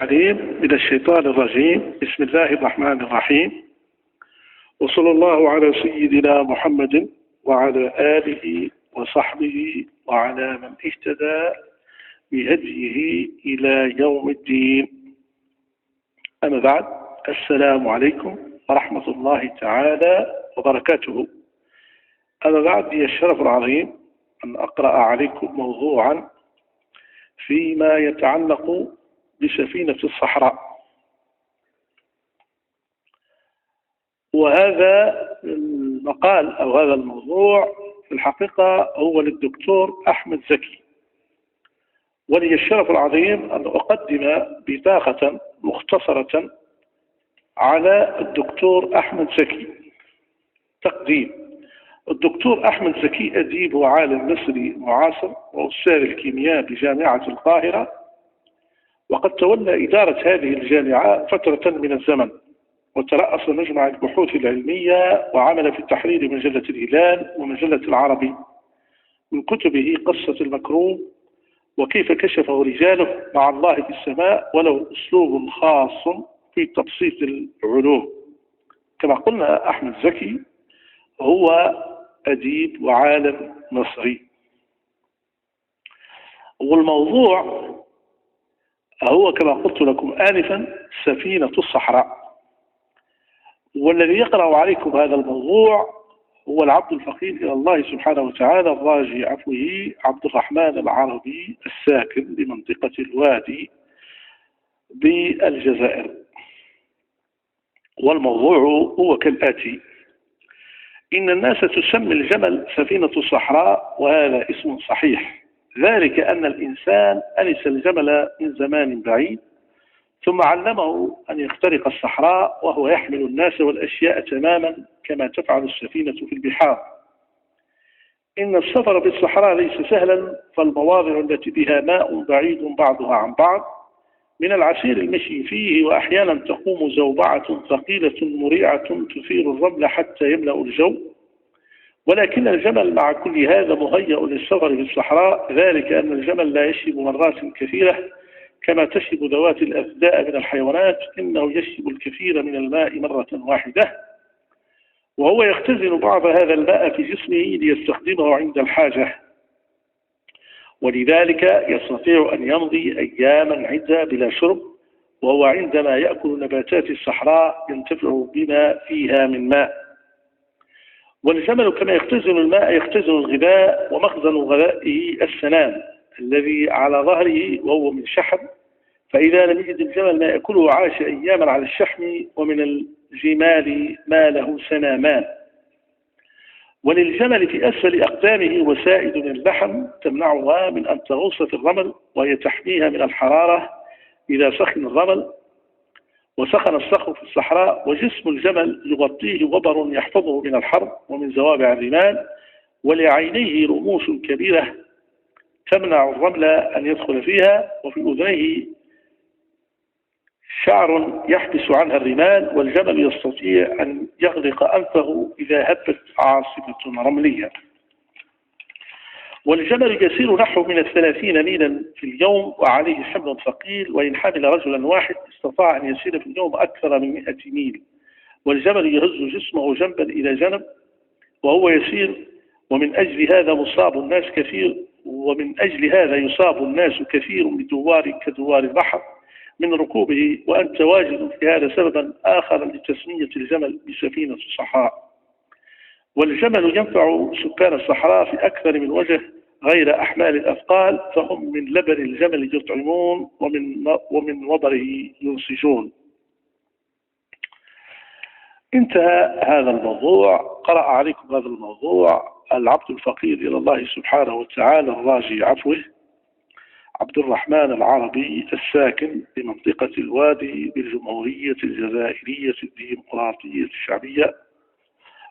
عليم من الشيطان الرجيم. بسم الله الرحمن الرحيم، وصلى الله على سيدنا محمد وعلى آله وصحبه وعلى من اهتدى بهديه إلى يوم الدين. أما بعد، السلام عليكم ورحمة الله تعالى وبركاته. أما بعد، لي الشرف العظيم أن أقرأ عليكم موضوعا فيما يتعلق بسفينة الصحراء. وهذا المقال أو هذا الموضوع في الحقيقة هو للدكتور أحمد زكي، ولي الشرف العظيم أن أقدم بطاقة مختصرة على الدكتور أحمد زكي. تقديم: الدكتور أحمد زكي أديب وعالم مصري معاصر وأستاذ الكيمياء بجامعة القاهرة، وقد تولى إدارة هذه الجامعة فترة من الزمن، وترأس مجمع البحوث العلمية، وعمل في تحرير مجلة الهلال ومجلة العربي. من كتبه قصة المكروم وكيف كشفه رجاله مع الله في السماء، وله أسلوب خاص في تبسيط العلوم. كما قلنا، أحمد زكي هو أديب وعالم مصري. والموضوع هو كما قلت لكم آنفا سفينة الصحراء. والذي يقرأ عليكم هذا الموضوع هو العبد الفقير إلى الله سبحانه وتعالى الراجي عفوه، عبد الرحمن العربي، الساكن بمنطقة الوادي بالجزائر. والموضوع هو كالآتي: إن الناس تسمي الجمل سفينة الصحراء، وهذا اسم صحيح، ذلك أن الإنسان أنس الجمل من زمان بعيد، ثم علمه أن يخترق الصحراء وهو يحمل الناس والأشياء تماما كما تفعل السفينة في البحار. إن السفر بالصحراء ليس سهلا، فالمواضع التي بها ماء بعيد بعضها عن بعض من العسير المشي فيه، وأحيانا تقوم زوبعة ثقيلة مريعة تثير الرمل حتى يملأ الجو. ولكن الجمل مع كل هذا مهيأ للسفر في الصحراء، ذلك أن الجمل لا يشرب مرات كثيرة كما تشرب ذوات الأثداء من الحيوانات، إنه يشرب الكثير من الماء مرة واحدة، وهو يختزن بعض هذا الماء في جسمه ليستخدمه عند الحاجة، ولذلك يستطيع أن يمضي أياما عدة بلا شرب، وهو عندما يأكل نباتات الصحراء ينتفع بما فيها من ماء. والجمل كما يختزن الماء يختزن الغذاء، ومخزن غذائه السنام الذي على ظهره وهو من شحم، فإذا لم يجد الجمل ما يأكله عاش أياما على الشحم، ومن الجمال ما له سنامان. وللجمل في أسفل أقدامه وسائد من اللحم تمنعها من أن تغوص في الرمل، وهي تحميها من الحرارة إذا سخن الرمل وسخن الصخر في الصحراء. وجسم الجمل يغطيه وبر يحفظه من الحر ومن زوابع الرمال، ولعينيه رموش كبيرة تمنع الرمل أن يدخل فيها، وفي أذنيه شعر يحبس عنها الرمال. والجمل يستطيع أن يغلق أنفه إذا هبت عاصفة رملية. والجمل يسير نحو من 30 ميلا في اليوم، وعليه حمل ثقيل، وإن حمل رجلا واحد استطاع أن يسير في اليوم أكثر من 100 ميل. والجمل يهز جسمه جنبا إلى جنب وهو يسير، ومن أجل هذا مصاب الناس كثير، ومن أجل هذا يصاب الناس كثير بدوار كدوار البحر من ركوبه. وأنت واجد في هذا سببا آخر لتسمية الجمل بسفينة الصحراء. والجمل ينفع سكان الصحراء في أكثر من وجه غير أحمال الأثقال، فهم من لبن الجمل يطعمون، ومن وبره ينسجون. انتهى هذا الموضوع. قرأ عليكم هذا الموضوع العبد الفقير إلى الله سبحانه وتعالى الراجي عفوه، عبد الرحمن العربي، الساكن بمنطقة الوادي بالجمهورية الجزائرية الديمقراطية الشعبية.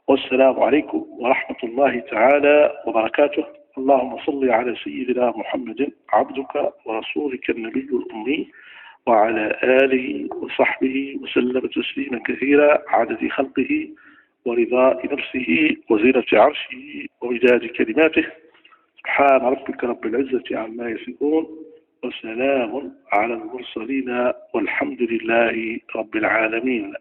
والسلام عليكم ورحمة الله تعالى وبركاته. اللهم صل على سيدنا محمد عبدك ورسولك النبي الأمي، وعلى آله وصحبه وسلم تسليما كثيرا، عدد خلقه ورضاء نفسه وزينة عرشه ومداد كلماته. سبحان ربك رب العزة عما يصفون، وسلام على المرسلين والحمد لله رب العالمين.